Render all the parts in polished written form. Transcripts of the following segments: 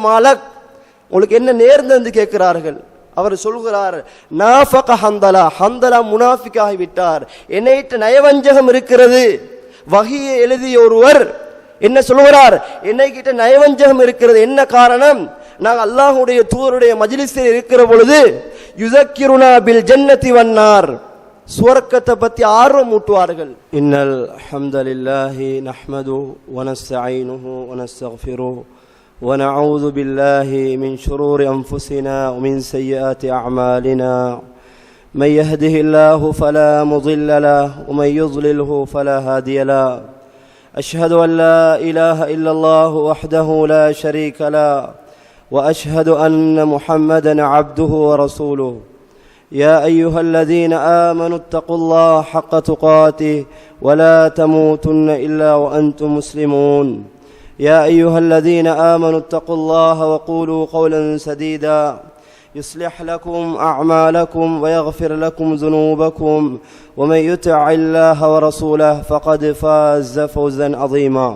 மாலக், உங்களுக்கு என்ன நேர்ந்தது கேட்கிறார்கள். அவர் சொல்கிறார், நாஃபக ஹந்தலா, ஹந்தலா முனாஃபிக் ஆகிவிட்டார், என்னைட்டு நயவஞ்சகம் இருக்கிறது. வஹியை எழுதிய ஒருவர் என்ன சொல்கிறார், என்னைக்கிட்ட நயவஞ்சகம் இருக்கிறது. என்ன காரணம்? நாங்கள் அல்லாஹ்வுடைய தூதருடைய மஜ்லிஸில் இருக்கிற பொழுது யுஸக்கிருனா பில் ஜன்னதி வன்னார், சுவர்க்கத்தை பற்றி ஆர்வம் ஊட்டுவார்கள். இன்னல் ஹம்தலில்லாஹி நஹ்மதுஹு வ நஸ்தஈனுஹு வ நஸ்தக்ஃபிருஹு ونعوذ بالله من شرور أنفسنا ومن سيئات أعمالنا من يهده الله فلا مضل له ومن يضلله فلا هادي له أشهد أن لا إله إلا الله وحده لا شريك له وأشهد أن محمدا عبده ورسوله يا أيها الذين آمنوا اتقوا الله حق تقاته ولا تموتن إلا وأنتم مسلمون يا أيها الذين آمنوا اتقوا الله وقولوا قولا سديدا يصلح لكم أعمالكم ويغفر لكم ذنوبكم ومن يطع الله ورسوله فقد فاز فوزا عظيما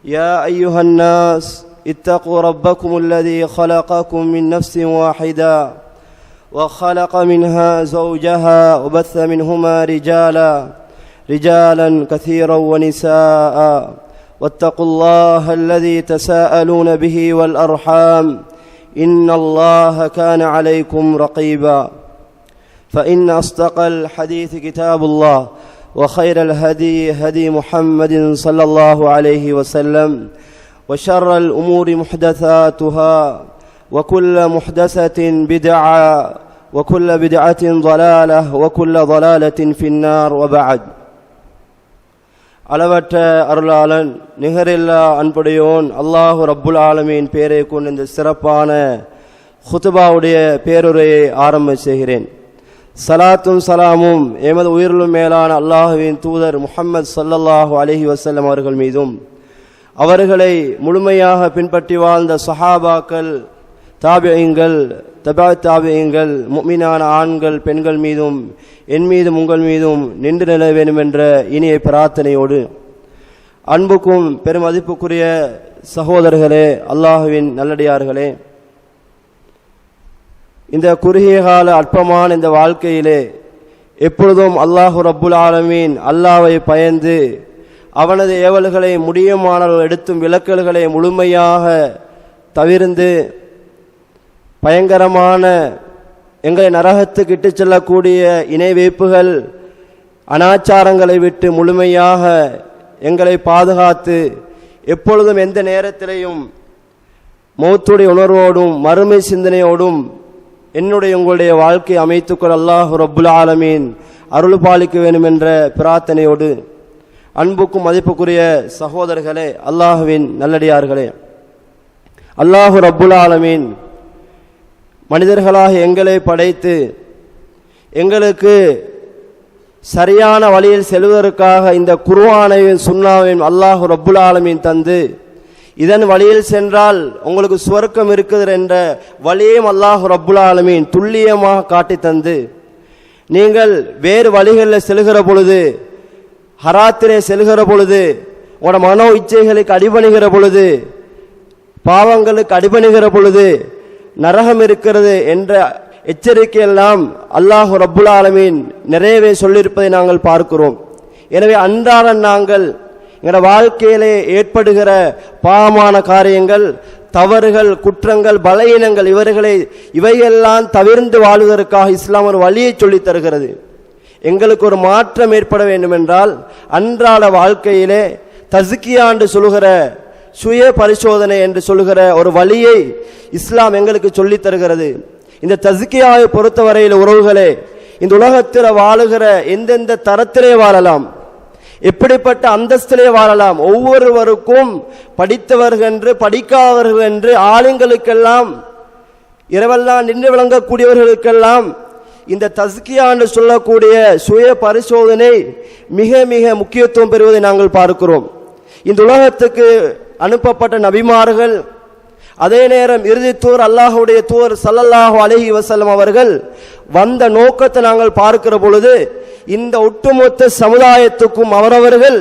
يا أيها الناس اتقوا ربكم الذي خلقكم من نفس واحدة وخلق منها زوجها وبث منهما رجالا كثيرا ونساء واتقوا الله الذي تساءلون به والأرحام إن الله كان عليكم رقيبا فإن أصدق الحديث كتاب الله وخير الهدي هدي محمد صلى الله عليه وسلم وشر الأمور محدثاتها وكل محدثة بدعة وكل بدعة ضلالة وكل ضلالة في النار وبعد. அளவற்ற அருளாளன் நிகரில்லா அன்புடையோன் அல்லாஹு ரப்புல் ஆலமீன் பேரை கொண்டு இந்த சிறப்பான ஹுதுபாவுடைய பேருரையை ஆரம்ப செய்கிறேன். சலாத்தும் சலாமும் எமது உயிரிலும் மேலான அல்லாஹுவின் தூதர் முஹம்மது ஸல்லல்லாஹு அலைஹி வஸல்லம் அவர்கள் மீதும், அவர்களை முழுமையாக பின்பற்றி வாழ்ந்த சஹாபாக்கள், தாபிஈன்கள், தபா தாபிஈன்கள், முஃமினான ஆண்கள் பெண்கள் மீதும் என் மீதும் உங்கள் மீதும் நின்று நில வேண்டும் என்ற இனிய பிரார்த்தனையோடு, அன்புக்கும் பெருமதிப்புக்குரிய சகோதரர்களே, அல்லாஹுவின் நல்லடியார்களே, இந்த குறுகிய கால அற்பமான இந்த வாழ்க்கையிலே எப்பொழுதும் அல்லாஹு ரப்புல் ஆலமீன் அல்லாஹ்வை பயந்து அவனது ஏவல்களை முடியுமானவர்கள் எடுத்தும் விலக்கல்களை முழுமையாக தவிர்ந்து பயங்கரமான எங்களை நரகத்துக்கு இட்டு செல்லக்கூடிய இணை வைப்புகள் அனாச்சாரங்களை விட்டு முழுமையாக எங்களை பாதுகாத்து எப்பொழுதும் எந்த நேரத்திலையும் மௌத்துடைய உணர்வோடும் மறுமை சிந்தனையோடும் என்னுடைய உங்களுடைய வாழ்க்கை அமைத்துக்கொள் அல்லாஹ் ரப்புல் ஆலமீன் அருள் பாலிக்க வேண்டும் என்ற பிரார்த்தனையோடு, அன்புக்கும் மதிப்புக்குரிய சகோதரர்களே, அல்லாஹுவின் நல்லடியார்களே, அல்லாஹு ரப்புல் ஆலமீன் மனிதர்களாக எங்களை படைத்து எங்களுக்கு சரியான வழியில் செல்வதற்காக இந்த குர்ஆனையும் சுன்னாவையும் அல்லாஹு ரப்புல் ஆலமீன் தந்து, இதன் வழியில் சென்றால் உங்களுக்கு சுவர்க்கம் இருக்குது என்ற வழியையும் அல்லாஹு ரப்புல் ஆலமீன் துல்லியமாக காட்டி தந்து, நீங்கள் வேறு வழிகளில் செல்கிற பொழுது, ஹராத்திலே செல்கிற பொழுது, உங்களோட மனோ இச்சைகளுக்கு அடிபணிகிற பொழுது, பாவங்களுக்கு அடிபணிகிற பொழுது நரகம் இருக்கிறது என்ற எச்சரிக்கையெல்லாம் அல்லாஹு ரப்புல் ஆலமீன் நிறையவே சொல்லியிருப்பதை நாங்கள் பார்க்கிறோம். எனவே அன்றாட நாங்கள் எங்களோட வாழ்க்கையிலே ஏற்படுகிற பாவமான காரியங்கள், தவறுகள், குற்றங்கள், பலவீனங்கள், இவையெல்லாம் தவிர்ந்து வாழ்வதற்காக இஸ்லாம் ஒரு வழியை சொல்லித் தருகிறது. எங்களுக்கு ஒரு மாற்றம் ஏற்பட வேண்டும் என்றால் அன்றாட வாழ்க்கையிலே தஸ்கியா என்று சொல்லுகிற, சுய பரிசோதனை என்று சொல்லுகிற ஒரு வழியை இஸ்லாம் எங்களுக்கு சொல்லித் தருகிறது. இந்த தஸ்கியாவை பொறுத்தவரையில் உறவுகளே, இந்த உலகத்தில் வாழுகிற எந்தெந்த தரத்திலே வாழலாம், எப்படிப்பட்ட அந்தஸ்திலே வாழலாம், ஒவ்வொருவருக்கும் படித்தவர்கள் என்று படிக்காதவர்கள் என்று, ஆளுங்களுக்கெல்லாம் இரவெல்லாம் நின்று விளங்கக்கூடியவர்களுக்கெல்லாம் இந்த தஸ்கியா என்று சொல்லக்கூடிய சுய பரிசோதனை மிக மிக முக்கியத்துவம் பெறுவதை நாங்கள் பார்க்கிறோம். இந்த உலகத்துக்கு அனுப்பப்பட்ட நபிமார்கள், அதே நேரம் இறுதி தூர் அல்லாஹுடைய தூர் ஸல்லல்லாஹு அலைஹி வஸல்லம் அவர்கள் வந்த நோக்கத்தை நாங்கள் பார்க்கிற பொழுது, இந்த ஒட்டுமொத்த சமுதாயத்துக்கும் அவரவர்கள்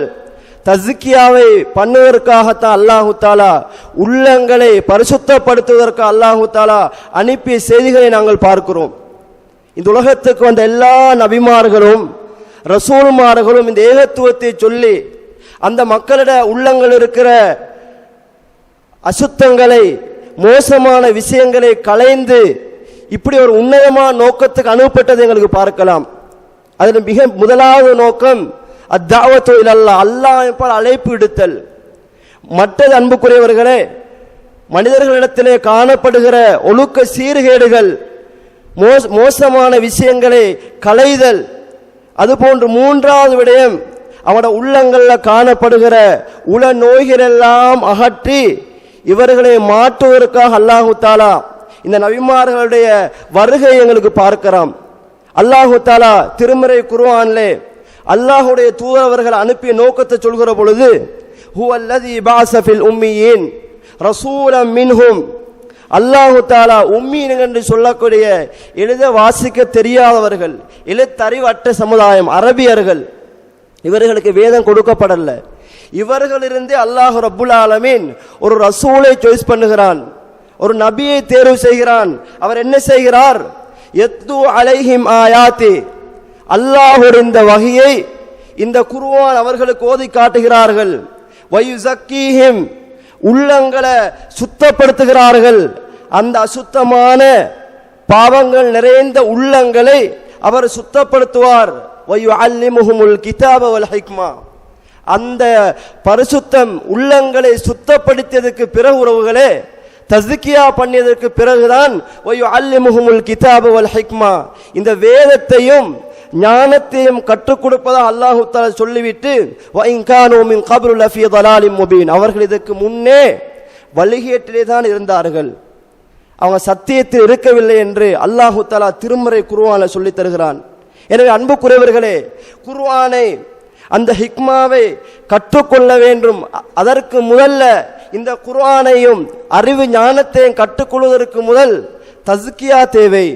தஸ்கியாவை பண்ணுவதற்காகத்தான் அல்லாஹு தாலா உள்ளங்களை பரிசுத்தப்படுத்துவதற்கு அல்லாஹு தாலா அனுப்பிய செய்திகளை நாங்கள் பார்க்கிறோம். இந்த உலகத்துக்கு வந்த எல்லா நபிமார்களும் ரசூல்மார்களும் இந்த ஏகத்துவத்தை சொல்லி அந்த மக்களிட உள்ளங்கள் இருக்கிற அசுத்தங்களை மோசமான விஷயங்களை களைந்து இப்படி ஒரு உன்னதமான நோக்கத்துக்கு அனுப்பப்பட்டதை எங்களுக்கு பார்க்கலாம். அதில் மிக முதலாவது நோக்கம் அத்தாவத்து இலல்லாஹ், அல்லாஹ் அழைப்பு விடுத்தல். மற்றது அன்புக்குரியவர்களே, மனிதர்களிடத்திலே காணப்படுகிற ஒழுக்க சீர்கேடுகள் மோசமான விஷயங்களை களைதல். அதுபோன்று மூன்றாவது விடயம் அவனோட உள்ளங்களில் காணப்படுகிற உள நோய்களெல்லாம் அகற்றி இவர்களை மாற்றுவதற்காக அல்லாஹு தாலா இந்த நபிமார்களுடைய வருகை எங்களுக்கு பார்க்கிறோம். அல்லாஹு தாலா திருமறை குர்ஆனிலே அல்லாஹுடைய தூதரவர்கள் அனுப்பிய நோக்கத்தை சொல்கிற பொழுது ஹுவல்லதி பஅஸ ஃபில் உம்மீயின் ரசூலம் மின்ஹும், அல்லாஹு தாலா உம்மீன் என்று சொல்லக்கூடிய எழுத வாசிக்க தெரியாதவர்கள், எழுத்தறிவற்ற சமுதாயம் அரபியர்கள், இவர்களுக்கு வேதம் கொடுக்கப்படல. இவர்களிலிருந்து அல்லாஹ் ரப்புல் ஆலமீன் ஒரு ரசூலை சாய்ஸ் பண்ணுகிறான், ஒரு நபியை தேர்வு செய்கிறான். அவர் என்ன செய்கிறார்? யத்லு அலைஹிம் ஆயாத்தி, அல்லாஹ்வுடைய இந்த வஹியை இந்த குர்ஆன் அவர்களுக்கு ஓதி காட்டுகிறார்கள். வயுஸக்கீஹிம், உள்ளங்களை சுத்தப்படுத்துகிறார்கள். அந்த அசுத்தமான பாவங்கள் நிறைந்த உள்ளங்களை அவர் சுத்தப்படுத்துவார். வயுஅல்லிமுஹுமுல் கிதாப வல் ஹிக்மா, அந்த பரிசுத்தம் உள்ளங்களை சுத்தப்படுத்தியதற்கு பிறகு உறவுகளே, தஸ்கியா பண்ணியதற்கு பிறகுதான் வயுஅல்லிமுஹுமுல் கிதாப வல் ஹிக்மா, இந்த வேதத்தையும் ஞானத்தையும் கற்றுக் கொடுப்பதாக அல்லாஹு தஆலா சொல்லிவிட்டு வஇன் கானூ மின் கப்லு லஃபீ ضலாலின் முபீன், அவர்கள் இதற்கு முன்னே வழிகேட்டிலே தான் இருந்தார்கள், அவங்க சத்தியத்தில் இருக்கவில்லை என்று அல்லாஹு தஆலா திருமறை குர்ஆனில் சொல்லித் தருகிறான். எனவே அன்புக்குரியவர்களே, குர்ஆனை அந்த ஹிக்மாவை கற்றுக்கொள்ள வேண்டும். அதற்கு முதல்ல இந்த குர்ஆனையும் அறிவு ஞானத்தையும் கற்றுக்கொள்வதற்கு முதல் தஸ்கியா தேவை.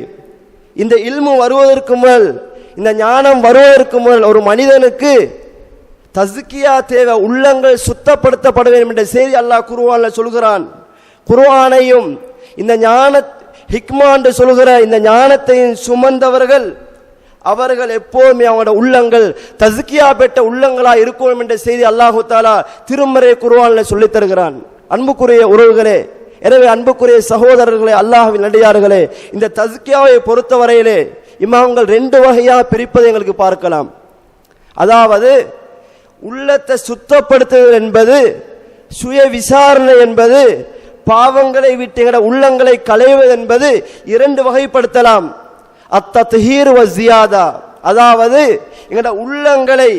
இந்த இல்மு வருவதற்கு முதல், இந்த ஞானம் வருவதற்கு முதல் ஒரு மனிதனுக்கு தஸ்கியா தேவை, உள்ளங்கள் சுத்தப்படுத்தப்பட வேண்டும் என்ற செய்தி அல்லாஹ் குர்ஆனில் சொல்கிறான். குர்ஆனையும் இந்த ஞான ஹிக்மா என்று சொல்கிற இந்த ஞானத்தையும் சுமந்தவர்கள் அவர்கள் எப்போதுமே அவங்களோட உள்ளங்கள் தஸ்கியா பெற்ற உள்ளங்களா இருக்கும் என்ற செய்தி அல்லாஹு தாலா திருமறை குர்ஆனில் சொல்லித் தருகிறான். அன்புக்குரிய உறவுகளே, எனவே அன்புக்குரிய சகோதரர்களே, அல்லாஹ்வின் நடிகார்களே, இந்த தஸ்கியாவை பொறுத்தவரையிலே இமாம்கள் ரெண்டு வகையாக பிரிப்பதை எங்களுக்கு பார்க்கலாம். அதாவது உள்ளத்தை சுத்தப்படுத்துவது என்பது, சுய விசாரணை என்பது, பாவங்களை விட்டு உள்ளங்களை களைவது என்பது இரண்டு வகைப்படுத்தலாம். அத்தத்ஹீர் வ ஜியாதா, அதாவது எங்களோட உள்ளங்களை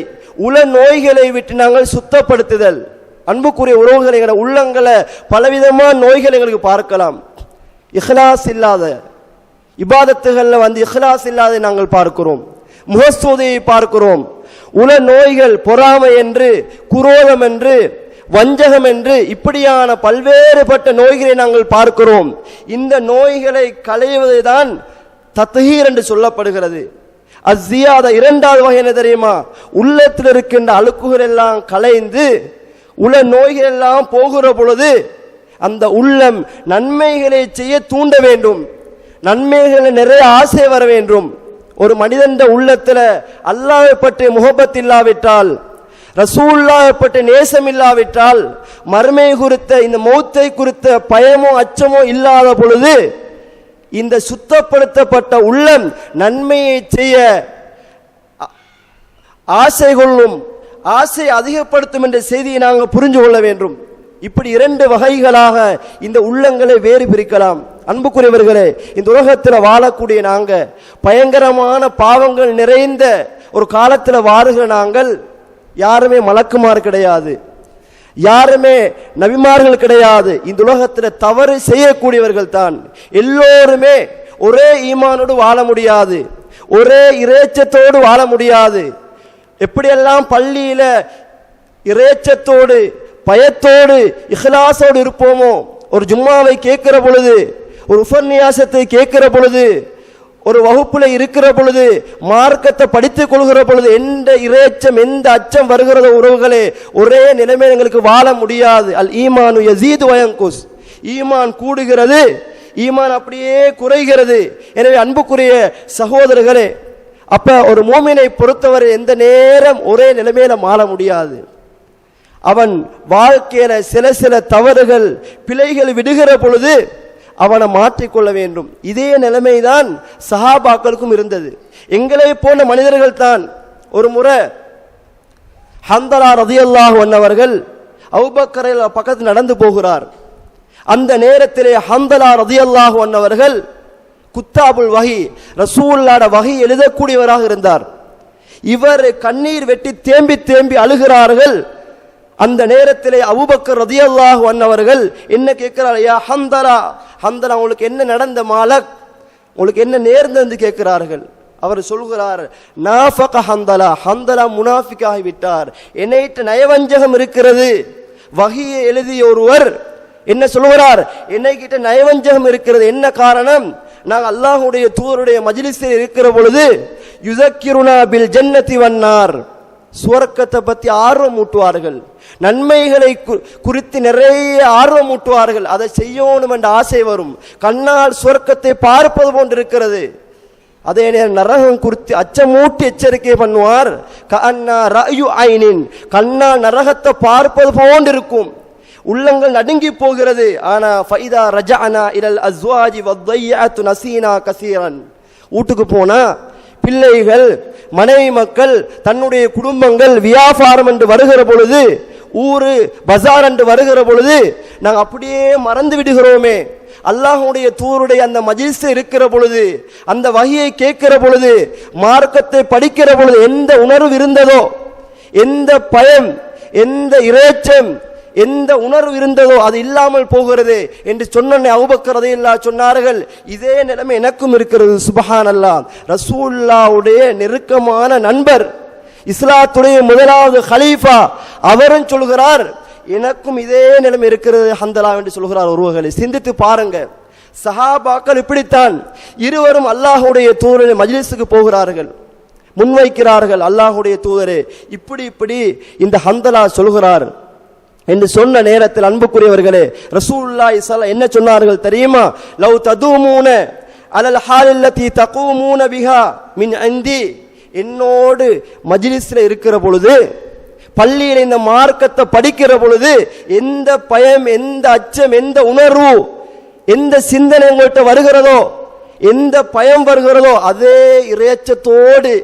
உள நோய்களை விட்டு நாங்கள் சுத்தப்படுத்துதல். அன்புக்குரிய உறவுகளை, எங்களோட உள்ளங்களை பலவிதமான நோய்கள் எங்களுக்கு பார்க்கலாம். இஹ்லாஸ் இல்லாத இபாதத்துகளில் இஹ்லாஸ் இல்லாத நாங்கள் பார்க்கிறோம், முகஸ்துதியை பார்க்கிறோம். உள நோய்கள் பொறாமை என்று, குரோதம் என்று, வஞ்சகம் என்று இப்படியான பல்வேறுபட்ட நோய்களை நாங்கள் பார்க்கிறோம். இந்த நோய்களை களைவதை தான் தத்ஹீர் என்று சொல்லப்படுகிறது. அஸ்ஸியாதா இரண்டாவது வகை என்ன தெரியுமா? உள்ளத்தில் இருக்கின்ற அழுக்குகள் எல்லாம் களைந்து உள்ள நோய்கள் எல்லாம் போகிற பொழுது அந்த உள்ளம் நன்மைகளை செய்ய தூண்ட வேண்டும், நன்மைகளை நிறைய ஆசை வர வேண்டும். ஒரு மனிதன் உள்ளத்தில் அல்லாஹ்வை பற்றி முஹப்பத் இல்லாவிட்டால், ரசூலுல்லாஹை பற்றி நேசம் இல்லாவிட்டால், மறுமை குறித்த இந்த மௌத்தை குறித்த பயமோ அச்சமோ இல்லாத பொழுது இந்த சுத்தப்படுத்தப்பட்ட உள்ளம் நன்மையை செய்ய ஆசை கொள்ளும், ஆசை அதிகப்படுத்தும் என்ற செய்தியை நாங்கள் புரிஞ்சு கொள்ள வேண்டும். இப்படி இரண்டு வகைகளாக இந்த உள்ளங்களை வேறு பிரிக்கலாம். அன்புக்குரியவர்களே, இந்த உலகத்தில் வாழக்கூடிய நாங்க பயங்கரமான பாவங்கள் நிறைந்த ஒரு காலத்தில் வாழுகிற நாங்கள் யாருமே மலக்குமாறு கிடையாது, யாருமே நபிமார்கள் கிடையாது. இந்த உலகத்தில் தவறு செய்யக்கூடியவர்கள் தான். எல்லோருமே ஒரே ஈமானோடு வாழ முடியாது, ஒரே இறைச்சத்தோடு வாழ முடியாது. எப்படியெல்லாம் பள்ளியில இறைச்சத்தோடு பயத்தோடு இஹ்லாஸோடு இருப்போமோ, ஒரு ஜும்மாவை கேட்கிற பொழுது, ஒரு உபன்யாசத்தை கேட்கிற பொழுது ஒரு வகுப்புல இருக்கிற பொழுது, மார்க்கத்தை படித்துக் கொள்கிற பொழுது எந்த இறைச்சம் எந்த அச்சம் வருகிறதோ உறவுகளே, ஒரே நிலைமையில் எங்களுக்கு வாழ முடியாது. அல் ஈமானு யஸீது வ யன்குஸ், ஈமான் கூடுகிறது, ஈமான் அப்படியே குறைகிறது. எனவே அன்புக்குரிய சகோதரர்களே, அப்ப ஒரு மூமினை பொறுத்தவரை எந்த நேரம் ஒரே நிலைமையில மாற முடியாது. அவன் வாழ்க்கையில சில சில தவறுகள் பிழைகள் விடுகிற பொழுது அவனை மாற்றிக்கொள்ள வேண்டும். இதே நிலைமைதான் சஹாபாக்களுக்கும் இருந்தது. எங்களை போன்ற மனிதர்கள் தான். ஒரு முறை ஹந்தலா ரலியல்லாஹு அன்ஹு அவர்கள் அபூபக்கர் பக்கத்தில் நடந்து போகிறார். அந்த நேரத்திலே ஹந்தலா ரலியல்லாஹு அன்ஹு அவர்கள் குத்தாபுல் வஹி, ரசூலுல்லாஹ்வுடைய வஹி எழுதக்கூடியவராக இருந்தார். இவர் கண்ணீர் வெட்டி தேம்பி தேம்பி அழுகிறார்கள். அந்த நேரத்திலே அபூபக்கர் ரலியல்லாஹு அன்ஹு அவர்கள் என்ன கேட்கிறார்? யா ஹந்தலா, ஹந்தலா உங்களுக்கு என்ன நடந்த மாலக், உங்களுக்கு என்ன நேர்ந்தது கேட்கிறார்கள். அவர் சொல்கிறார், நாஃபக ஹந்தலா, ஹந்தலா முனாஃபிக் ஆகிவிட்டார், என்னைட்ட நயவஞ்சகம் இருக்கிறது. வஹியை எழுதிய ஒருவர் என்ன சொல்கிறார்? என்னைக்கிட்ட நயவஞ்சகம் இருக்கிறது. என்ன காரணம்? நாங்கள் அல்லாஹ்வுடைய தூதருடைய மஜ்லிஸில் இருக்கிற பொழுது யுஸக்கிருனா பில் ஜன்னதி வன்னார், சுவர்க்கத்தை பத்தி ஆர்வம் ஊட்டுவார்கள், நன்மைகளை குறித்து நிறைய ஆர்வம் ஊட்டுவார்கள். அதை செய்யணும் என்ற ஆசை வரும். கண்ணால் சுவர்க்கத்தை பார்ப்பது போன்று இருக்கிறது. அதே நேரம் நரகம் குறித்து அச்சமூட்டி எச்சரிக்கை பண்ணுவார். கஅன்னா ரஅயு ஐனின், கண்ணால் நரகத்தை பார்ப்பது போன்று இருக்கும். உள்ளங்கள் நடுங்கி போகிறது. ஆனா ஃபைதா ரஜஅனா இலல் அஸ்வாஜி வத்தையஅது நசீனா கஸீரன், வீட்டுக்கு போனா பிள்ளைகள் மனைவி மக்கள் தன்னுடைய குடும்பங்கள் வியாபாரம் என்று வருகிற பொழுது, ஊரு பஜார் என்று வருகிற பொழுது நாங்கள் அப்படியே மறந்து விடுகிறோமே. அல்லாஹ்வுடைய தூருடைய அந்த மஜ்லிஸ் இருக்கிற பொழுது, அந்த வஹியை கேட்கிற பொழுது, மார்க்கத்தை படிக்கிற பொழுது எந்த உணர்வு இருந்ததோ, எந்த பயம், எந்த இறைச்சம், எந்த உணர்வு இருந்ததோ அது இல்லாமல் போகிறது என்று சொன்ன அபூபக்கர் ரலியல்லாஹு சொன்னார்கள், இதே நிலைமை எனக்கும் இருக்கிறது. சுப்ஹானல்லாஹ், ரசூலுல்லாஹ்வுடைய நெருக்கமான நண்பர், இஸ்லாத்துடைய முதலாவது கலீஃபா, அவரும் சொல்கிறார், எனக்கும் இதே நிலைமை இருக்கிறது ஹந்தலா என்று சொல்கிறார். ஒருவர்களை சிந்தித்து பாருங்க. சஹாபாக்கள் இப்படித்தான். இருவரும் அல்லாஹ்வுடைய தூதருடைய மஜ்லிஸுக்கு போகிறார்கள், முன்வைக்கிறார்கள், அல்லாஹ்வுடைய தூதரே இப்படி இப்படி இந்த ஹந்தலா சொல்கிறார் என்று சொன்ன நேரத்தில் அன்புக்குரியவர்களே, ரசூலுல்லாஹி ஸல்லல்லாஹு என்ன சொன்னார்கள் தெரியுமா? லவ் ததூமூன அலல் ஹாலில்லதி தகூமூன பிஹா மின் இந்தி, என்னோடு மஜ்லிஸ்ல இருக்கிற பொழுது, பள்ளியில் இந்த மார்க்கத்தை படிக்கிற பொழுது எந்த பயம், எந்த அச்சம், எந்த உணர்வு, எந்த சிந்தனை உங்கள்கிட்ட வருகிறதோ, எந்த பயம் வருகிறதோ, அதே இறைச்சத்தோடு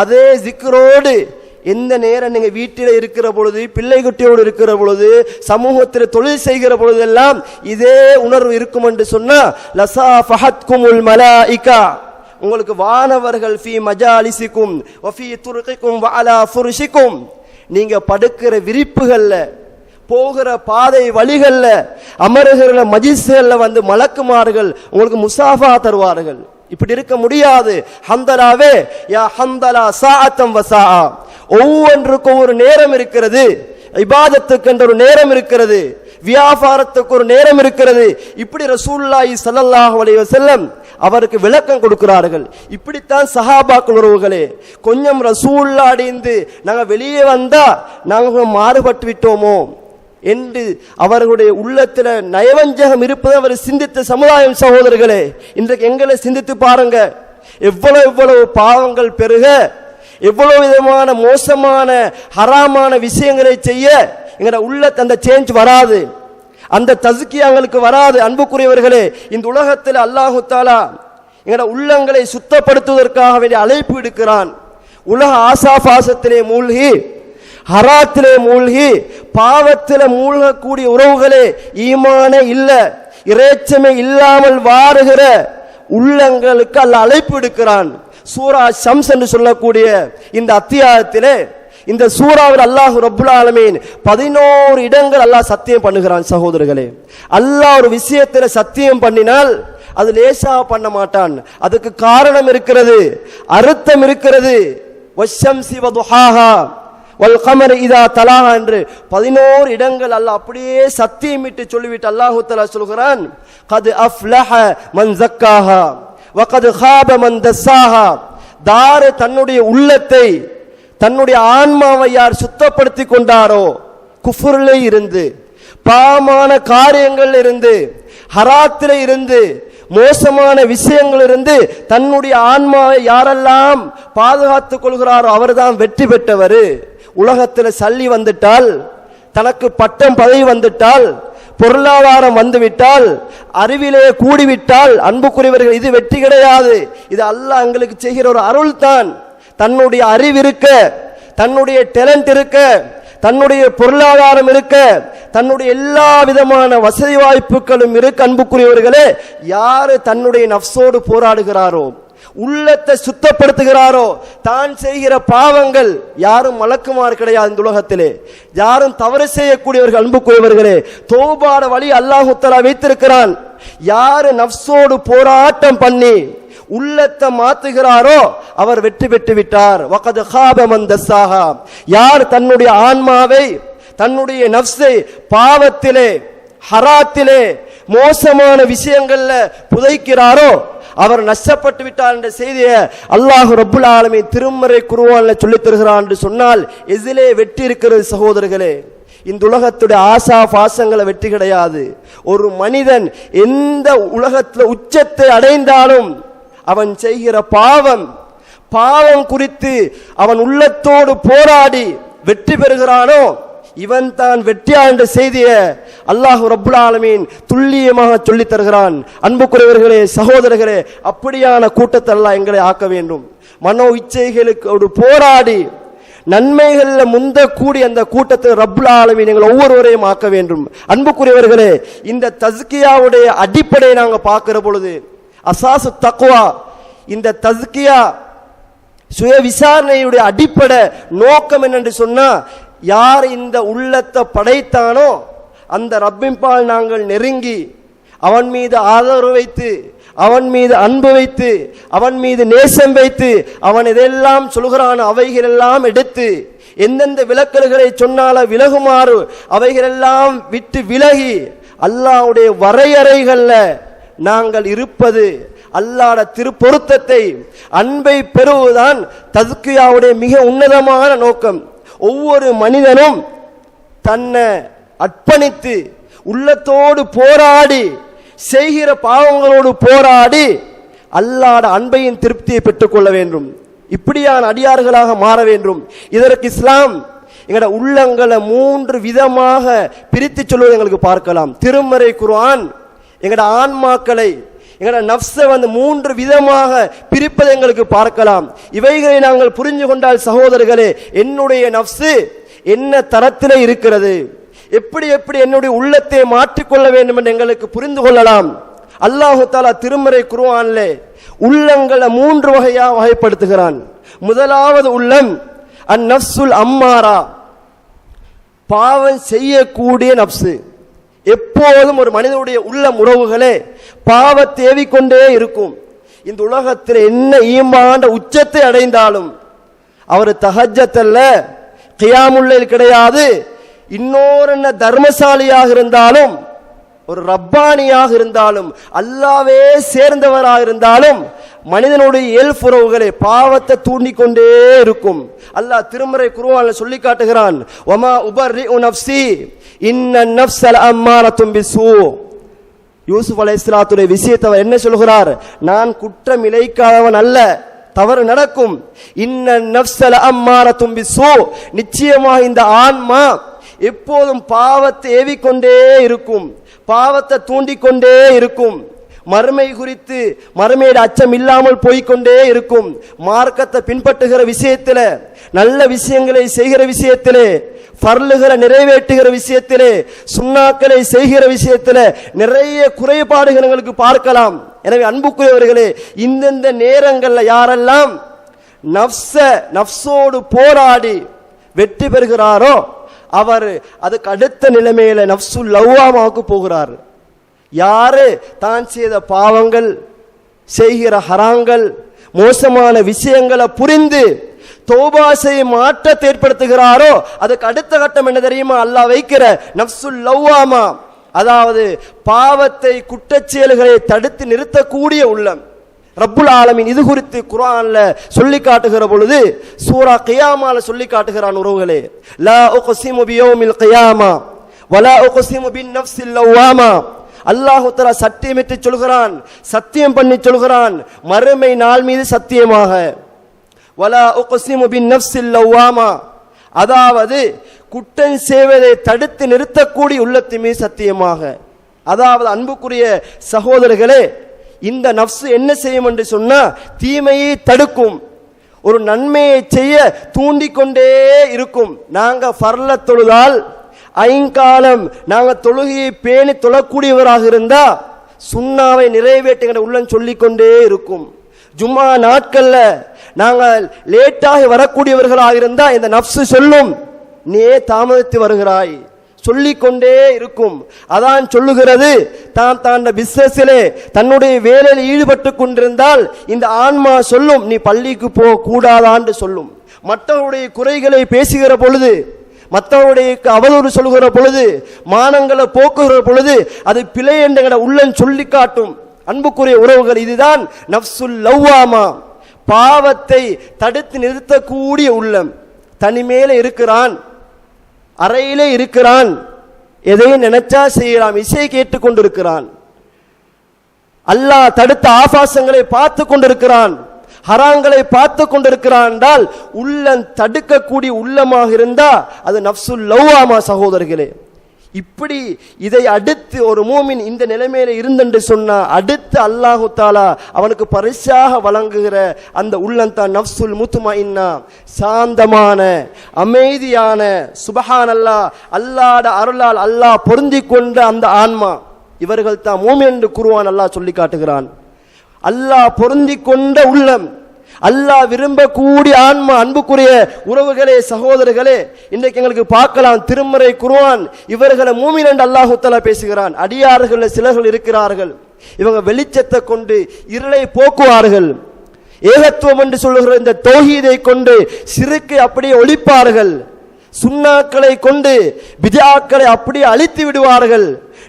அதே ஜிக்ரோடு எந்த நேரம் நீங்க வீட்டில இருக்கிற பொழுது, பிள்ளை குட்டியோடு இருக்கிற பொழுது, சமூகத்தில் தொழில் செய்கிற பொழுதெல்லாம் இதே உணர்வு இருக்கும் என்று சொன்னா, லஸாஃபஹத்குமுல் மலாயிகா, உங்களுக்கு வானவர்கள் ஃபீ மஜாலிசிக்கும் வ ஃபீ துர்கிக்கும் வ அலா ஃபுர்ஷிக்கும், நீங்க படுக்கிற விரிப்புகள்ல, போகிற பாதை வழிகள்ல, அமருகிற மஜ்லிஸ்கள்ல வந்து மலக்குமார்கள் உங்களுக்கு முசாஃபா தருவார்கள். இப்படி இருக்க முடியாது. ஹந்தலாவே, யா ஹந்தலா சாஅத்தம் வ சாஅ, ஒவ்வொன்றுக்கும் ஒரு நேரம் இருக்கிறது. இபாதத்துக்கு என்ற ஒரு நேரம் இருக்கிறது, வியாபாரத்துக்கு ஒரு நேரம் இருக்கிறது. இப்படி ரசூலுல்லாஹி ஸல்லல்லாஹு அலைஹி வஸல்லம் அவருக்கு விளக்கம் கொடுக்கிறார்கள். இப்படித்தான் சஹாபாக்கள் உறவுகளே, கொஞ்சம் ரசூலுல்லாஹ் அடைந்து நாங்கள் வெளியே வந்தா நாங்கள் மாறுபட்டு விட்டோமோ என்று அவர்களுடைய உள்ளத்துல நயவஞ்சகம் இருப்பதை அவர் சிந்தித்த சமுதாயம். சகோதரர்களே, இன்றைக்கு எங்களை சிந்தித்து பாருங்க. எவ்வளவு பாவங்கள் பெருக, எவ்வளவு விதமான மோசமான ஹராமான விஷயங்களை செய்ய எங்கட உள்ளத்தை அந்த சேஞ்ச் வராது, அந்த தஸ்கியா எங்களுக்கு வராது. அன்புக்குரியவர்களே, இந்த உலகத்தில் அல்லாஹு தஆலா எங்கட உள்ளங்களை சுத்தப்படுத்துவதற்காக வேண்டிய அழைப்பு விடுக்கிறான். உலக ஆசாபாசத்திலே மூழ்கி, ஹராத்திலே மூழ்கி, பாவத்திலே மூழ்கக்கூடிய உறவுகளே, ஈமானே இல்ல, இறைச்சமே இல்லாமல் வாருகிற உள்ளங்களுக்கு அல்லாஹ் அழைப்பு விடுக்கிறான். சூரா ஷம்ஸ் என்று சொல்லக்கூடிய இந்த அத்தியாயத்திலே, இந்த சூராவில் அல்லாஹ் ரப்புல் ஆலமீன் 11 இடங்கள் அல்லாஹ் சத்தியம் பண்ணுகிறான். சகோதரர்களே, அல்லாஹ் ஒரு விஷயத்தில் சத்தியம் பண்ணினால் அது லேசா பண்ண மாட்டான். அதுக்கு காரணம் இருக்கிறது, அர்த்தம் இருக்கிறது. வஷம்சி வதுஹாஹா வல் கமர் இதா தலாஹா என்று 11 இடங்கள் அல்லாஹ் அப்படியே சத்தியமிட்டு சொல்லிவிட்டு அல்லாஹ் தஆலா சொல்கிறான், கத் அஃப்லஹ மன் ஸக்காஹா வகத் ஹாப மன் தஸ்ஸாஹா. தாரு தன்னுடைய உள்ளத்தை, தன்னுடைய ஆன்மாவை யார் சுத்தப்படுத்தி கொண்டாரோ, குஃப்ரிலே இருந்து, பாவமான காரியங்கள் இருந்து, ஹராத்திலே இருந்து, மோசமான விஷயங்கள் இருந்து தன்னுடைய ஆன்மாவை யாரெல்லாம் பாதுகாத்துக் கொள்கிறாரோ அவர்தான் வெற்றி பெற்றவர். உலகத்தில் சல்லி வந்துட்டால், தனக்கு பட்டம் பதவி வந்துட்டால், பொருளாதாரம் வந்துவிட்டால், அறிவிலே கூடிவிட்டால், அன்புக்குரியவர்கள், இது வெற்றி கிடையாது. இது அல்லாஹ் எங்களுக்கு செய்கிற ஒரு அருள் தான். தன்னுடைய அறிவு இருக்க, தன்னுடைய டேலண்ட் இருக்க, தன்னுடைய பொருளாதாரம் இருக்க, தன்னுடைய எல்லா விதமான வசதி வாய்ப்புகளும் இருக்க, அன்புக்குரியவர்களே, யாரு தன்னுடைய நஃப்ஸோடு போராடுகிறாரோ, உள்ளத்தை சுத்தப்படுத்துகிறாரோ, தான் செய்கிற பாவங்கள், யாரும் மலக்குமாறு கிடையாது இந்த உலகத்திலே, யாரும் தவறு செய்யக்கூடியவர்கள். அன்புக்குரியவர்களே, தௌபாட வழி அல்லாஹ் தஆலா வைத்திருக்கிறான். யாரு நஃப்ஸோடு போராட்டம் பண்ணி உள்ளத்தை மாத்துகிறாரோ அவர் வெற்றி பெற்று விட்டார். வகத் ஹாப மன் தஸ்ஸாஹா. யார் தன்னுடைய ஆன்மாவை, தன்னுடைய நஃப்ஸை பாவத்திலே, ஹராத்திலே, மோசமான விஷயங்கள்ல புதைக்கிறாரோ அவர் நஷ்டப்பட்டு விட்டார் என்ற செய்தியை அல்லாஹ் ரப்புல் ஆலமீன் திருமறை குர்ஆன்ல சொல்லித் தருகிறான் என்று சொன்னால் எதிலே வெற்றி இருக்கிறது சகோதரர்களே? இந்த உலகத்துடைய ஆசா பாசங்களை வெற்றி கிடையாது. ஒரு மனிதன் எந்த உலகத்தில் உச்சத்தை அடைந்தாலும் அவன் செய்கிற பாவம் குறித்து அவன் உள்ளத்தோடு போராடி வெற்றி பெறுகிறானோ இவன் தான் வெற்றியா என்ற செய்தியை அல்லாஹ் ரப்புல் ஆலமீன் துல்லியமாக சொல்லித் தருகிறான். அன்புக்குரியவர்களே, சகோதரர்களே, அப்படியான கூட்டத்தை அல்லாஹ் எங்களை ஆக்க வேண்டும். மனோ இச்சைகளுக்கு போராடி நன்மைகள்ல முந்தக்கூடிய அந்த கூட்டத்தை ரப்புல் ஆலமீன் எங்கள் ஒவ்வொருவரையும் ஆக்க வேண்டும். அன்புக்குரியவர்களே, இந்த தஸ்கியாவுடைய அடிப்படையை நாங்க பார்க்கிற பொழுது, அசாசு தக்வா, இந்த தஸ்கியா சுய விசாரணையுடைய அடிப்படை நோக்கம் என்னென்று சொன்னா, யார் இந்த உள்ளத்தை படைத்தானோ அந்த ரப்பின்பால் நாங்கள் நெருங்கி அவன் மீது ஆதரவு வைத்து, அவன் மீது அன்பு வைத்து, அவன் மீது நேசம் வைத்து, அவன் எதெல்லாம் சொல்கிறான் அவைகளெல்லாம் எடுத்து, எந்தெந்த விலக்கல்களை சொன்னால விலகுமாறு அவைகளெல்லாம் விட்டு விலகி அல்லாஹ்வுடைய வரையறைகள்ல நாங்கள் இருப்பது, அல்லாஹ்வுடைய திருப்பொருத்தத்தை, அன்பை பெறுவதுதான் தஸ்கியாவுடைய மிக உன்னதமான நோக்கம். ஒவ்வொரு மனிதனும் தன்னை அர்ப்பணித்து உள்ளத்தோடு போராடி செய்கிற பாவங்களோடு போராடி அல்லாஹ்வுடைய அன்பையின் திருப்தியை பெற்றுக்கொள்ள வேண்டும். இப்படியான அடியார்களாக மாற வேண்டும். இதற்கு இஸ்லாம் எங்கட உள்ளங்களை 3 விதமாக பிரித்து சொல்வதை எங்களுக்கு பார்க்கலாம். திருமறை குர்ஆன் எங்கட ஆன்மாக்களை, எங்கட நஃப்ஸை 3 விதமாக பிரிப்பதை எங்களுக்கு பார்க்கலாம். இவைகளை நாங்கள் புரிந்து கொண்டால் சகோதரர்களே, என்னுடைய நஃப்ஸு என்ன தரத்திலே இருக்கிறது, எப்படி என்னுடைய உள்ளத்தை மாற்றிக்கொள்ள வேண்டும் என்று எங்களுக்கு புரிந்து கொள்ளலாம். அல்லாஹ் தஆலா திருமறை குர்ஆனிலே உள்ளங்களை 3 வகையாக வகைப்படுத்துகிறான். முதலாவது உள்ளம் அந்நஃப்ஸுல் அம்மாரா, பாவம் செய்யக்கூடிய நஃப்ஸு. எப்போதும் ஒரு மனிதனுடைய உள்ள உறவுகளே பாவத்தை ஏவிக்கொண்டே இருக்கும். இந்த உலகத்தில் என்ன ஈமான் உச்சத்தை அடைந்தாலும் அவர் தஹஜ்ஜத் அல்ல, கியாமுல் லைல் கிடையாது, இன்னொரு தர்மசாலியாக இருந்தாலும், ஒரு ரப்பானியாக இருந்தாலும், அல்லாவே சேர்ந்தவராக இருந்தாலும், மனிதனுடைய இயல்புறவுகளை பாவத்தை தூண்டிக்கொண்டே இருக்கும். அல்லாஹ் திருமறை குர்ஆன்ல சொல்லி காட்டுகிறான், வமா உபர்ரிஉ நஃப்ஸி இன்ன நஃப்ஸல் அம்மாரத்தும் பிஸூ. யூசுப் அலைஹிஸ்ஸலாத்துடைய விஷயத்தை என்ன சொல்கிறார்? நான் குற்றம் இழைக்காதவன் அல்ல, தவறு நடக்கும். இன்ன நஃப்ஸல் அம்மாரத்தும் பிஸூ, நிச்சயமாக இந்த ஆன்மா எப்போதும் பாவத்தை ஏவிக்கொண்டே இருக்கும், பாவத்தை தூண்டிக்கொண்டே இருக்கும். மறுமை குறித்து மறுமையோட அச்சம் இல்லாமல் போய்கொண்டே இருக்கும். மார்க்கத்தை பின்பற்றுகிற விஷயத்தில, நல்ல விஷயங்களை செய்கிற விஷயத்திலே, ஃபர்லுகளை நிறைவேற்றுகிற விஷயத்திலே, சுன்னாக்களை செய்கிற விஷயத்திலே நிறைய குறைபாடுகளுக்கு பார்க்கலாம். எனவே அன்புக்குரியவர்களே, இந்தந்த நேரங்களில் யாரெல்லாம் நஃப்ஸோடு போராடி வெற்றி பெறுகிறாரோ அவர் அதுக்கு அடுத்த நிலைமையில நஃப்ஸுல் லவ்வாமாவுக்கு போகிறார். யாரு தான் செய்த பாவங்கள், செய்கிற ஹராங்கள், மோசமான விஷயங்களை புரிந்து தௌபா செய்ய மாற்றத்தை ஏற்படுத்துகிறாரோ அதுக்கு அடுத்த கட்டம் என்ன தெரியுமா? அல்லாஹ் வைக்கிற நஃப்ஸுல் லவ்வாமா, அதாவது பாவத்தை, குற்றச்செயல்களை தடுத்து நிறுத்தக்கூடிய உள்ளம். ரப்புல் ஆலமீன் இது குறித்து குர்ஆன்ல சொல்லி காட்டுகிற பொழுது சூரா கியாமால சொல்லி காட்டுகிறான். உறவுகளே, லா உக்ஸிமு பியௌமில் கியாமா வலா உக்ஸிமு பின் நஃப்ஸில் லவ்வாமா. அல்லாஹ் தஆலா சத்தியமிட்டு சொல்கிறான், சத்தியம் பண்ணி சொல்கிறான், மறுமை நாள் மீது சத்தியமாக. வலா உக்ஸிமு பின் நஃப்ஸில் லவ்வாமா, அதாவது குற்றம் செய்வதை தடுத்து நிறுத்தக்கூடிய உள்ளத்தின் மீது சத்தியமாக. அதாவது அன்புக்குரிய சகோதரர்களே, இந்த நஃப்ஸ் என்ன செய்யும் என்று சொன்னா தீமையை தடுக்கும், ஒரு நன்மையை செய்ய தூண்டிக்கொண்டே இருக்கும். நாங்க ஃபர்ல தொழுதால் ஐங்காலம் நாங்க தொழுகையை பேணி தொழக்கூடியவராக இருந்தா சுன்னாவை நிறைவேற்றுகிற உள்ளம் சொல்லிக்கொண்டே இருக்கும். ஜும்மா நாட்கள்ல நாங்கள் லேட்டாக வரக்கூடியவர்களாக இருந்தா இந்த நஃப்ஸ் சொல்லும், நீ தாமதித்து வருகிறாய் சொல்லிக்கொண்டே இருக்கும். அதான் சொல்லுகிறது, தான் பிசினஸிலே தன்னுடைய வேலையில் ஈடுபட்டு கொண்டிருந்தால் இந்த ஆன்மா சொல்லும், நீ பள்ளிக்கு போக கூடாதான்னு சொல்லும். மற்றவருடைய குறைகளை பேசுகிற பொழுது, மற்றவருடைய அவதூறு சொல்லுகிற பொழுது, மானங்களை போக்குகிற பொழுது அது பிழை என்ற உள்ளம் சொல்லி காட்டும். அன்புக்குரிய உறவுகள், இதுதான் நஃப்சுல் லவ்வாமா, பாவத்தை தடுத்து நிறுத்தக்கூடிய உள்ளம். தனிமேல இருக்கிறான், அறையிலே இருக்கிறான், எதையும் நினைச்சா செய்யலாம், இசை கேட்டுக் கொண்டிருக்கிறான், அல்லாஹ் தடுத்த ஆபாசங்களை பார்த்து கொண்டிருக்கிறான், ஹராங்களை பார்த்து கொண்டிருக்கிறான் என்றால் உள்ளம் தடுக்கக்கூடிய உள்ளமாக இருந்தா அது நஃப்சுல் லவ்வாமா. சகோதரர்களே, இப்படி இதை அடுத்து ஒரு மூமின் இந்த நிலைமையில இருந்தென்று சொன்னா அடுத்து அல்லாஹு தாலா அவனுக்கு பரிசாக வழங்குகிற அந்த உள்ளம் தான் நஃப்சுல் முத்மஇன்னா, சாந்தமான அமைதியான, சுப்ஹானல்லாஹ், அல்லாஹ்வுடைய அருளால் அல்லாஹ் பொருந்தி கொண்ட அந்த ஆன்மா. இவர்கள் தான் மூமின் என்று குர்ஆன் அல்லாஹ் சொல்லி காட்டுகிறான். அல்லாஹ் பொருந்தி கொண்ட உள்ளம், அல்லாஹ் விரும்பக்கூடிய ஆன்மா. அன்புக்குரிய உறவுகளே, சகோதரர்களே, இன்றைக்கு எங்களுக்கு பார்க்கலாம் திருமறை குர்ஆன் இவர்களை மூமின் என்று அல்லாஹ் தஆலா பேசுகிறான். அடியார்கள் சிலர்கள் இருக்கிறார்கள், இவங்க வெளிச்சத்தை கொண்டு இருளை போக்குவார்கள், ஏகத்துவம் என்று சொல்லுகிற இந்த தௌஹீதை கொண்டு சிறுக்கை அப்படியே ஒழிப்பார்கள், சுன்னாக்களை கொண்டு பித்ஆக்களை அப்படியே அழித்து விடுவார்கள்,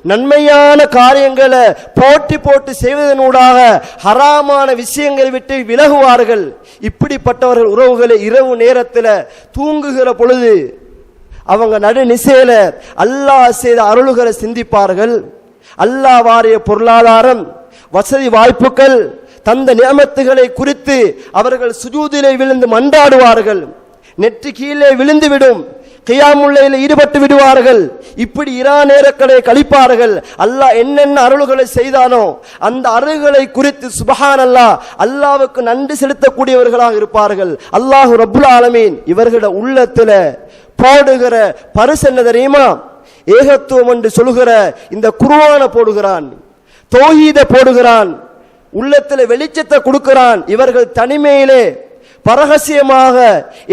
நன்மையான காரியங்களை போட்டி போட்டு செய்வதனூடாக ஹராமான விஷயங்களை விட்டு விலகுவார்கள். இப்படிப்பட்டவர்கள் உறவுகளை இரவு நேரத்தில் தூங்குகிற பொழுது அவங்க நடுநிசையில அல்லாஹ் செய்த அருள்களை சிந்திப்பார்கள். அல்லாஹ் வாரிய பொருளாதாரம், வசதி வாய்ப்புகள், தந்த நியமத்துகளை குறித்து அவர்கள் சுஜூதிலே விழுந்து மண்டாடுவார்கள், நெற்றி கீழே விழுந்துவிடும், கியாமுல்லையில் ஈடுபட்டு விடுவார்கள். இப்படி இரா நேரங்களை கழிப்பார்கள். அல்லாஹ் என்னென்ன அருள்களை செய்தானோ அந்த அருள்களை குறித்து சுப்ஹானல்லாஹ் அல்லாஹ்வுக்கு நன்றி செலுத்தக்கூடியவர்களாக இருப்பார்கள். அல்லாஹ் ரப்புல் ஆலமீன் இவர்களோட உள்ளத்துல போடுகிற பரிசு என்ன தெரியுமா? ஏகத்துவம் என்று சொல்லுகிற இந்த குர்ஆனை போடுகிறான், தௌஹீதை போடுகிறான், உள்ளத்துல வெளிச்சத்தை கொடுக்கிறான். இவர்கள் தனிமையிலே பரகசியமாக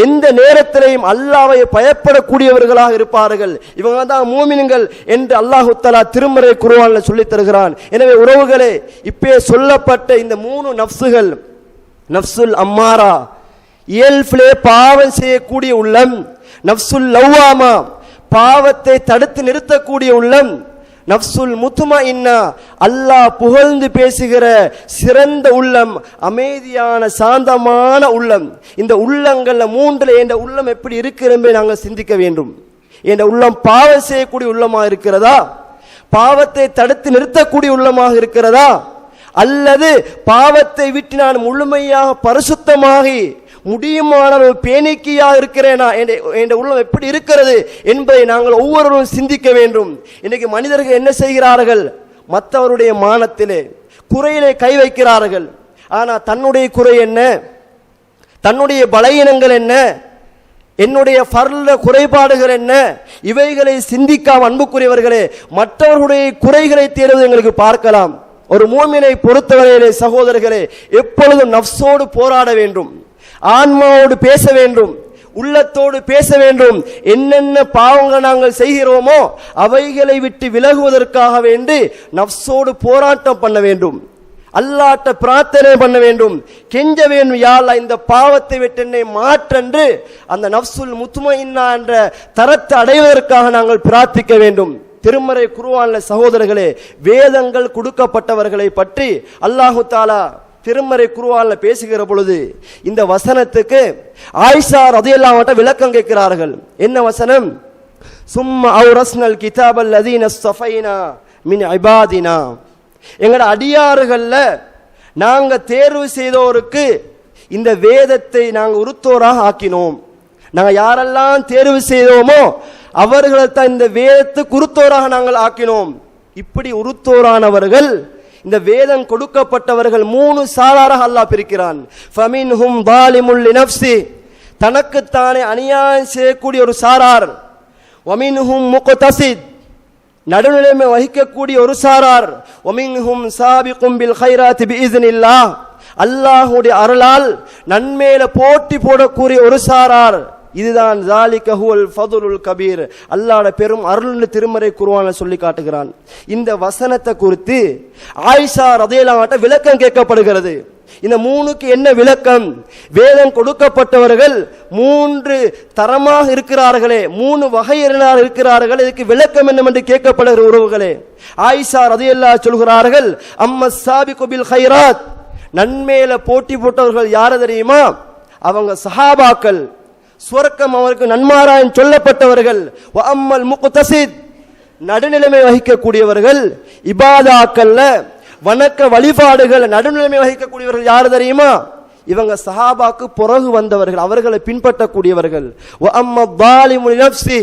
எந்த நேரத்திலையும் அல்லாஹ்வை பயப்படக்கூடியவர்களாக இருப்பார்கள். இவங்க தான் மூமின்கள் என்று அல்லாஹ் தஆலா திருமறை குர்ஆன்ல சொல்லி தருகிறான். எனவே உறவுகளே, இப்பே சொல்லப்பட்ட இந்த மூணு நஃப்சுகள், நஃப்சுல் அம்மாரா இயல்பிலே பாவம் செய்யக்கூடிய உள்ளம், நஃப்சுல் லவ்வாமா பாவத்தை தடுத்து நிறுத்தக்கூடிய உள்ளம், நஃப்சுல் முத்மஇன்னா அல்லாஹ் புகழ்ந்து பேசுகிற சிறந்த உள்ளம், அமைதியான சாந்தமான உள்ளம். இந்த உள்ளங்கள்ல மூன்றுல என்ற உள்ளம் எப்படி இருக்கிறது நாங்கள் சிந்திக்க வேண்டும். என்ற உள்ளம் பாவம் செய்யக்கூடிய உள்ளமாக இருக்கிறதா, பாவத்தை தடுத்து நிறுத்தக்கூடிய உள்ளமாக இருக்கிறதா, அல்லது பாவத்தை விட்டு நான் முழுமையாக பரிசுத்தமாகி முடியுமான பேணிக்கையாக இருக்கிறேனா, என்ற உள்ளம் எப்படி இருக்கிறது என்பதை நாங்கள் ஒவ்வொருவரும் சிந்திக்க வேண்டும். இன்னைக்கு மனிதர்கள் என்ன செய்கிறார்கள்? மற்றவருடைய மானத்திலே குறையிலே கை வைக்கிறார்கள். ஆனா தன்னுடைய குறை என்ன, தன்னுடைய பலவீனங்கள் என்ன, என்னுடைய ஃபர்ல குறைபாடுகள் என்ன, இவைகளை சிந்திக்காம அன்புக்குரியவர்களே மற்றவர்களுடைய குறைகளை தேடுவது எங்களுக்கு பார்க்கலாம். ஒரு மூமினை பொறுத்தவரையிலே சகோதரர்களே எப்பொழுதும் நஃப்ஸோடு போராட வேண்டும், ஆன்மாவோடு பேச வேண்டும், உள்ளத்தோடு பேச வேண்டும். என்னென்ன பாவங்கள் நாங்கள் செய்கிறோமோ அவைகளை விட்டு விலகுவதற்காக வேண்டி நஃப்ஸோடு போராட்டம் பண்ண வேண்டும், அல்லாஹ்ட்ட பிரார்த்தனை பண்ண வேண்டும், கெஞ்ச வேண்டும், யா அல்லாஹ் இந்த பாவத்தை விட்டு என்னை மாற்றென்று அந்த நஃப்சுல் முத்மஇன்னா என்ற தரத்தை அடைவதற்காக நாங்கள் பிரார்த்திக்க வேண்டும். திருமறை குர்ஆன்ல சகோதரர்களே வேதங்கள் கொடுக்கப்பட்டவர்களை பற்றி அல்லாஹு தஆலா திருமறை குர்ஆன்ல பேசுகிற பொழுது இந்த வசனத்துக்கு ஆயிஷா ரலியல்லாஹு அன்ஹா விளக்கம் கேட்கிறார்கள். என்ன வசனம்? சும்ம அவ்ரஸ்னல் கிதாபல் லதீன ஸஃபைனா மின் இபாதினா, எங்கட அடியார்கள்ல நாங்க தேர்வு செய்தோருக்கு இந்த வேதத்தை நாங்க உருத்தோராக ஆக்கினோம். நாங்க யாரெல்லாம் தேர்வு செய்தோமோ அவர்களை தான் இந்த வேதத்துக்கு உருத்தோராக நாங்கள் ஆக்கினோம். இப்படி உருத்தோரானவர்கள், இந்த வேதம் கொடுக்கப்பட்டவர்கள் 3 சாராராக அல்லாஹ் பிரிக்கிறான். ஃபமின்ஹும் ஸாலிமுல் லினஃப்ஸி, தனக்குத்தானே அநியாயம் செய்யக்கூடிய ஒரு சாரார். வமின்ஹும் முக்தஸித், நடுநிலைமை வகிக்கக்கூடிய ஒரு சாரார். வமின்ஹும் சாபிகும் பில் கைராத்தி பிஇذனில்லாஹ், அல்லாஹ்வுடைய அருளால் நன்மையில போட்டி போடக்கூடிய ஒரு சாரார். இதுதான் ஸாலிக ஹுவல் ஃபதுலுல் கபீர், அல்லாஹ்வுடைய பெரும் அருள்னு திருமறை குர்ஆன்ல சொல்லி காட்டுகிறான். இந்த வசனத்தை குறித்து ஆயிஷா ரலியல்லாஹு அன்ஹா விளக்கம் கேட்கப்படுகிறது. இந்த 3க்கு என்ன விளக்கம்? வேதம் கொடுக்கப்பட்டவர்கள் 3 தரமாக இருக்கிறார்களே, 3 வகையினர் இருக்கிறார்கள், இதுக்கு விளக்கம் என்னவென்று கேட்கப்படுகிற உறவுகளே, ஆயிஷா ரலியல்லாஹு சொல்கிறார்கள், அம்மா சாபிகு பில் கைராத், நன்மையில போட்டி போட்டவர்கள் யாரு தெரியுமா? அவங்க சஹாபாக்கள், சுவர்க்கம் அவருக்கு நன்மாராயம் சொல்லப்பட்டவர்கள். வ அம்மல் முக்தஸித், நடுநிலைமை வகிக்கக்கூடியவர்கள், இபாதாக்கல்ல வணக்க வழிபாடுகள் நடுநிலைமை வகிக்கக்கூடியவர்கள் யாரு தெரியுமா? இவங்க சஹாபாக்கு பிறகு வந்தவர்கள், அவர்களை பின்பற்றக்கூடியவர்கள். வ அம்மா ஸாலிமு லினஃப்ஸி,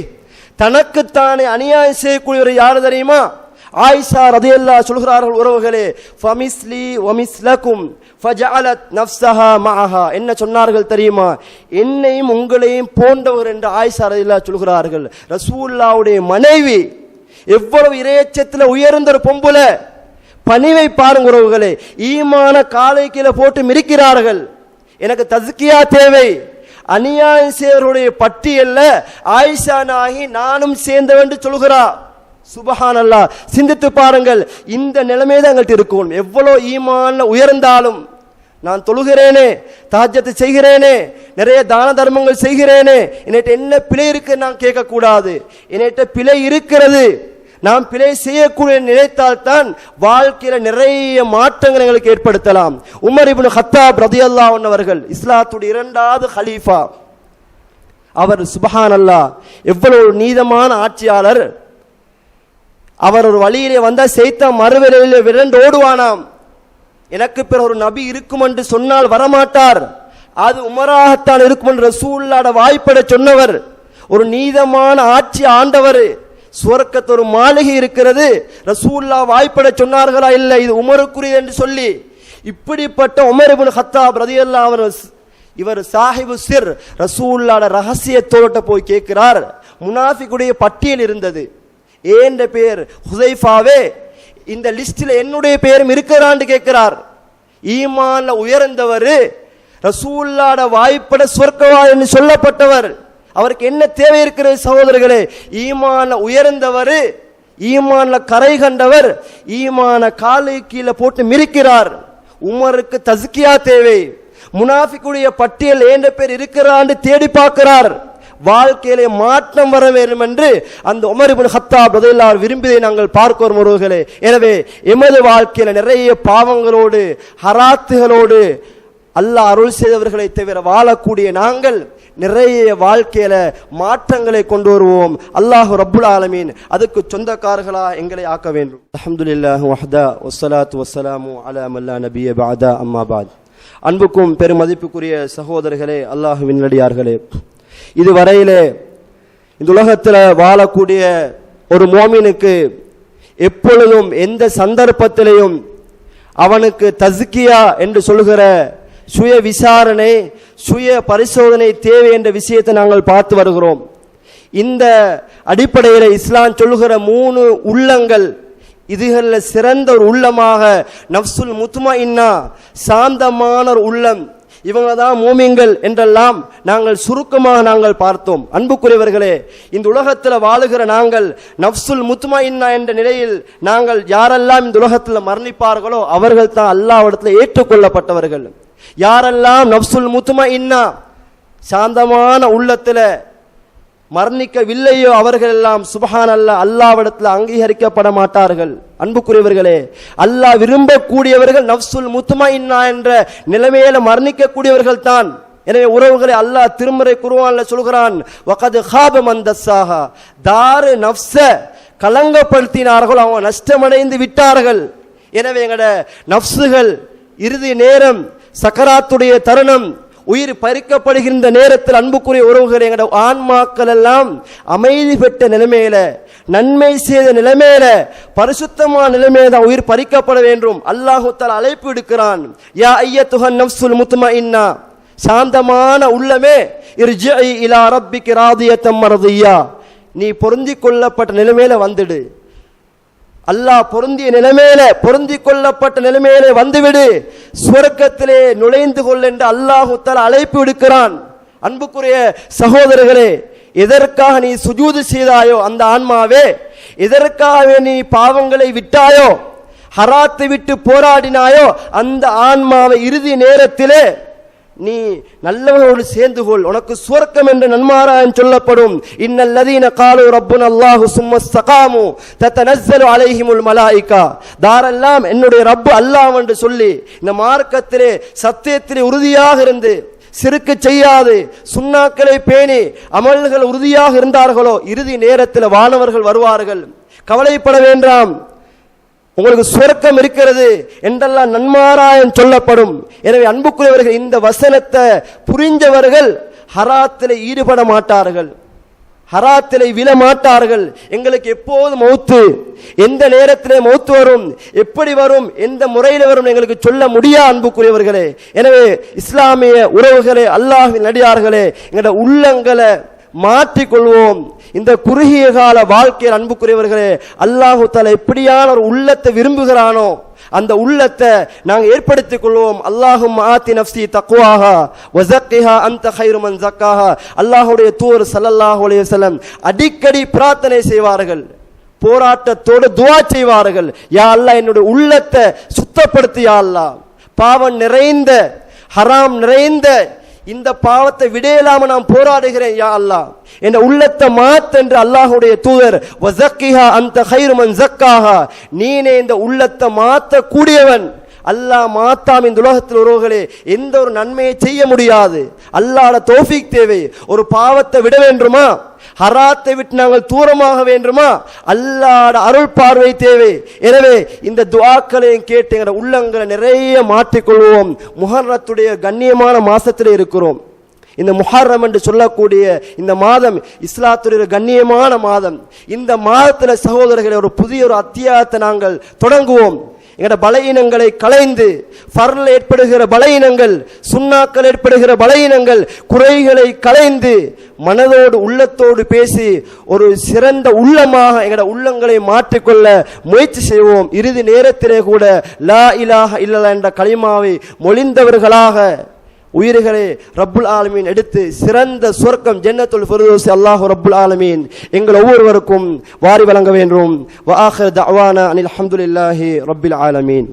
தனக்குத்தானே அநியாயம் செய்யக்கூடியவர் யாரு தெரியுமா? ஆயிஷா ரலியல்லாஹு சொல்கிறார்கள், உறவுகளே, ஃபமிஸ்லி வமிஸ்லகும் ஃபஜஅலத் நஃப்ஸஹா மஅஹா, என்ன சொன்னார்கள் தெரியுமா? என்னையும் உங்களையும் போன்றவர் என்று ஆயிஷா ரலியல்லாஹு சொல்கிறார்கள். ரசூலுல்லாஹ்வுடைய மனைவி எவ்வளவு இறையச்சத்துல உயர்ந்த ஒரு பொம்புல, பணிவை பாருங்க உறவுகளே. ஈமான காலை கீழே போட்டு மிரிக்கிறார்கள். எனக்கு தஸ்கியா தேவை. அநியாயம் செய்வருடைய பட்டியல்ல ஆயிஷா நாயகி நானும் சேர்ந்தவென்று சொல்கிறார். சுபஹானல்லாஹ், சிந்தித்து பாருங்கள். இந்த நிலைமை தான் எங்கள்கிட்ட இருக்கும். எவ்வளோ ஈமான்ல உயர்ந்தாலும், நான் தொழுகிறேனே, தஹஜ்ஜத் செய்கிறேனே, நிறைய தான தர்மங்கள் செய்கிறேனே, என்னிட்ட என்ன பிழை இருக்கு நான் கேட்கக்கூடாது. என்னிட்ட பிழை இருக்கிறது, நாம் பிழை செய்யக்கூடிய நினைத்தால் தான் வாழ்க்கையில நிறைய மாற்றங்கள் எங்களுக்கு ஏற்படுத்தலாம். உமர் இப்னு கத்தாப் ரலியல்லாஹு அன்ஹு அவர்கள் இஸ்லாத்துடைய 2வது ஹலீஃபா. அவர் சுபஹானல்லாஹ் எவ்வளவு நீதமான ஆட்சியாளர். அவர் ஒரு வழியிலே வந்தா செய்த மறுவரையிலே விரண்டு ஓடுவானாம். எனக்கு பிற ஒரு நபி இருக்கும் என்று சொன்னால் வரமாட்டார், அது உமராகத்தான் இருக்கும் என்று ரசூலுல்லாஹ்ட வாய்ப்பட சொன்னவர். ஒரு நீதமான ஆட்சி ஆண்டவர். சுவர்க்கத்து ஒரு மாளிகை இருக்கிறது, ரசூலுல்லாஹ் வாய்ப்பட சொன்னார்களா? இல்லை, இது உமருக்குரியது என்று சொல்லி, இப்படிப்பட்ட உமர் இப்னு கத்தாப் ரலியல்லாஹு அன்ஹு, இவர் சாஹிபு சிர், ரசூலுல்லாஹ்ட ரகசியத்தோட போய் கேட்கிறார். முனாஃபிக்குடைய பட்டியல் இருந்தது. ஏண்ட பேர் ஹுதைஃபாவே, இந்த லிஸ்டில் என்னுடைய பேரும் இருக்கிறான்னு கேட்கிறார். ஈமான்ல உயர்ந்தவர், ரசூலுல்லாஹ்ட வாய்ப்பட சொர்க்கவா என்று சொல்லப்பட்டவர். அவருக்கு என்ன தேவை இருக்கிறது சகோதரர்களே? ஈமான உயர்ந்தவர், ஈமான்ல கரை கண்டவர், ஈமான காலை கீழே போட்டு மிரிக்கிறார். உமருக்கு தஸ்கியா தேவை. முனாஃபிக்குடைய பட்டியல் ஏண்ட பேர் இருக்கிறான்னு தேடி பார்க்கிறார். வாழ்க்கையிலே மாற்றம் வர வேண்டும் என்று அந்த உமர் இப்னு கத்தாப் ரலியல்லாஹு அன்ஹு விரும்பியதை நாங்கள் பார்க்கிறோம் உறவுகளே. எனவே எமது வாழ்க்கையில நிறைய பாவங்களோடு ஹராத்துகளோடு அல்லாஹ் அருள் செய்தவர்களை தவிர வாழக்கூடிய நாங்கள் நிறைய வாழ்க்கையில மாற்றங்களை கொண்டு வருவோம். அல்லாஹ் ரப்புல் ஆலமீன் அதுக்கு சொந்தக்காரர்களா எங்களை ஆக்க வேண்டும். அல்ஹம்துலில்லாஹி வஹ்தா வஸ்ஸலாத்து வஸ்ஸலாமு அலா மன் லா நபிய பஅதா அம்மா பாத். அன்புக்கும் பெருமதிப்புக்குரிய சகோதரர்களே, அல்லாஹ்வின் நல்லடியார்களே, இதுவரையிலே இந்த உலகத்தில் வாழக்கூடிய ஒரு மோமினுக்கு எப்பொழுதும் எந்த சந்தர்ப்பத்திலையும் அவனுக்கு தஸ்கியா என்று சொல்கிற சுய விசாரணை, சுய பரிசோதனை தேவை என்ற விஷயத்தை நாங்கள் பார்த்து வருகிறோம். இந்த அடிப்படையில் இஸ்லாம் சொல்லுகிற 3 உள்ளங்கள், இதுகளில் சிறந்த ஒரு உள்ளமாக நஃப்சுல் முத்மஇன்னா, சாந்தமான ஒரு உள்ளம், இவங்க தான் மூமின்கள் என்றெல்லாம் நாங்கள் சுருக்கமாக நாங்கள் பார்த்தோம். அன்புக்குரியவர்களே, இந்த உலகத்தில் வாழுகிற நாங்கள் நஃப்சுல் முத்மஇன்னா என்ற நிலையில் நாங்கள் யாரெல்லாம் இந்த உலகத்தில் மரணிப்பார்களோ அவர்கள் தான் அல்லாஹ்விடத்தில் ஏற்றுக்கொள்ளப்பட்டவர்கள். யாரெல்லாம் நஃப்சுல் முத்மஇன்னா, சாந்தமான உள்ளத்தில் மரணிக்கவில்லையோ அவர்கள் எல்லாம் சுப்ஹானல்லாஹ் அல்லாஹ்விடத்தில் அங்கீகரிக்கப்பட மாட்டார்கள். அன்புக்குரியவர்களே, அல்லாஹ் விரும்பக்கூடியவர்கள் நஃப்சுல் முத்மஇன்னா என்ற நிலைமையில மரணிக்கக்கூடியவர்கள் தான். எனவே உறவுகளை அல்லாஹ் திருமறை குர்ஆன்ல சொல்கிறான், வகத் ஹாப மன் தஸ்ஸாஹா, தாரு நஃப்ஸ கலங்கப்படுத்தினார்கள், அவங்க நஷ்டமடைந்து விட்டார்கள். எனவே எங்கட நஃப்சுகள் இறுதி நேரம், சக்கராத்துடைய தருணம், உயிர் பறிக்கப்படுகின்ற நேரத்தில் அன்புக்குரிய உறவுகள் எங்கட ஆன்மாக்கள் எல்லாம் அமைதி பெற்ற நிலைமையில, நன்மை செய்த நிலைமையில, பரிசுத்தமான நிலைமையில தான் உயிர் பறிக்கப்பட வேண்டும். அல்லாஹ் தஆலா அழைப்பு விடுக்கிறான், யா அய்யத்துஹன் நஃப்சுல் முத்மஇன்னா, சாந்தமான உள்ளமே, இர்ஜிஇ இலா ரப்பிகி ராதியத்தம் மர்தியா, நீ பொருந்திக் கொள்ளப்பட்ட நிலைமையில வந்துடு. அல்லாஹ் பொருந்திய நிலைமையில, பொருந்திக் கொள்ளப்பட்ட நிலைமையில வந்துவிடு, சுவர்க்கத்திலே நுழைந்து கொள் என்று அல்லாஹ் தஆலா அழைப்பு விடுக்கிறான். அன்புக்குரிய சகோதரர்களே, எதற்காக நீ சுஜூது செய்தாயோ அந்த ஆன்மாவே, எதற்காக நீ பாவங்களை விட்டாயோ, ஹராத்தை விட்டு போராடினாயோ அந்த ஆன்மாவை இறுதி நேரத்திலே நீ நல்லவர்களோடு சேர்ந்து கொள், உனக்கு சுவர்க்கம் என்று நன்மாராயம் சொல்லப்படும். இன்னல்லதீன காலு ரப்புன அல்லாஹு சும்மஸ்தகாமு தத்தனஸ்ஸலு அலைஹிமுல் மலாயிகா, தாரெல்லாம் என்னுடைய ரப்பு அல்லாஹ் என்று சொல்லி இந்த மார்க்கத்திலே சத்தியத்திலே உறுதியாக இருந்து சிறுக்கு செய்யாது சுன்னாக்களை பேணி அமல்கள் உறுதியாக இருந்தார்களோ இறுதி நேரத்தில் வானவர்கள் வருவார்கள். கவலைப்பட வேண்டாம், உங்களுக்கு சுவர்க்கம் இருக்கிறது என்றெல்லாம் நன்மாராயம் சொல்லப்படும். எனவே அன்புக்குரியவர்கள், இந்த வசனத்தை புரிஞ்சவர்கள் ஹராத்திலே ஈடுபட மாட்டார்கள், ஹராத்திலே விழ மாட்டார்கள். எங்களுக்கு எப்போது மௌத்து, எந்த நேரத்திலே மௌத்து வரும், எப்படி வரும், எந்த முறையில் வரும் எங்களுக்கு சொல்ல முடியாது அன்புக்குரியவர்களே. எனவே இஸ்லாமிய உறவுகளே, அல்லாஹ்வின் நடிகார்களே, எங்களோட உள்ளங்களை மாற்றிக்கொள்வோம். இந்த குறுகிய கால வாழ்க்கையில் அன்புக்குரியவர்களே, அல்லாஹ் தஆலா எப்படியான ஒரு உள்ளத்தை விரும்புகிறானோ அந்த உள்ளத்தை நாங்கள் ஏற்படுத்திக் கொள்வோம். அல்லாஹும்ம ஆத்தி நஃப்ஸி தக்வாஹா வஸக்கிஹா அன்த கைரு மன் ஸக்காஹா. அல்லாஹ்வுடைய தூதர் ஸல்லல்லாஹு அலைஹி வஸல்லம் அடிக்கடி பிரார்த்தனை செய்வார்கள், போராட்டத்தோடு துஆ செய்வார்கள். யா அல்லாஹ், என்னுடைய உள்ளத்தை சுத்தப்படுத்து யா அல்லாஹ், பாவம் நிறைந்த ஹராம் நிறைந்த இந்த பாவத்தை விடையில்லாம நான் போராடுகிறேன் யா அல்லாஹ், என்ற உள்ளத்தை மாத்து என்று அல்லாஹ்வுடைய தூதர் வஸக்கிஹா அன்த கைரு மன் ஸக்காஹா, நீனே இந்த உள்ளத்தை மாத்த கூடியவன். அல்லாஹ் மாத்தாம் இந்த உலகத்தில் உறவுகளே எந்த ஒரு நன்மையை செய்ய முடியாது. அல்லாஹ்வுடைய தௌஃபீக் தேவை. ஒரு பாவத்தை விட வேண்டுமா, ஹராத்தை விட்டு நாங்கள் தூரமாக வேண்டுமா, அல்லாஹ்வுடைய அருள் பார்வை தேவை. எனவே இந்த துஆக்களையும் கேட்டு எங்கள் உள்ளங்களை நிறைய மாற்றிக்கொள்வோம். முஹர்ரத்துடைய கண்ணியமான மாசத்திலே இருக்கிறோம். இந்த முஹர்ரம் என்று சொல்லக்கூடிய இந்த மாதம் இஸ்லாத்துடைய கண்ணியமான மாதம். இந்த மாதத்தில் சகோதரர்களே ஒரு புதிய ஒரு அத்தியாயத்தை நாங்கள் தொடங்குவோம். எங்களோட பலகீனங்களை களைந்து, ஃபர்ல ஏற்படுகிற பலகீனங்கள், சுன்னாக்கள் ஏற்படுகிற பலகீனங்கள், குறைகளை களைந்து, மனதோடு உள்ளத்தோடு பேசி ஒரு சிறந்த உள்ளமாக எங்களோட உள்ளங்களை மாற்றிக்கொள்ள முயற்சி செய்வோம். இறுதி நேரத்திலே கூட லா இலாஹ இல்லல்லாஹ் என்ற கலிமாவை மொழிந்தவர்களாக உயிர்களை ரப்புல் ஆலமீன் எடுத்து சிறந்த சொர்க்கம் ஜன்னத்துல் ஃபிர்தௌஸ் அல்லாஹ் ரப்புல் ஆலமீன் எங்கள் ஒவ்வொருவருக்கும் வாரி வழங்க வேண்டும். வ ஆகிர் தஅவானா அனில் ஹம்துலில்லாஹி ரப்பில் ஆலமீன்.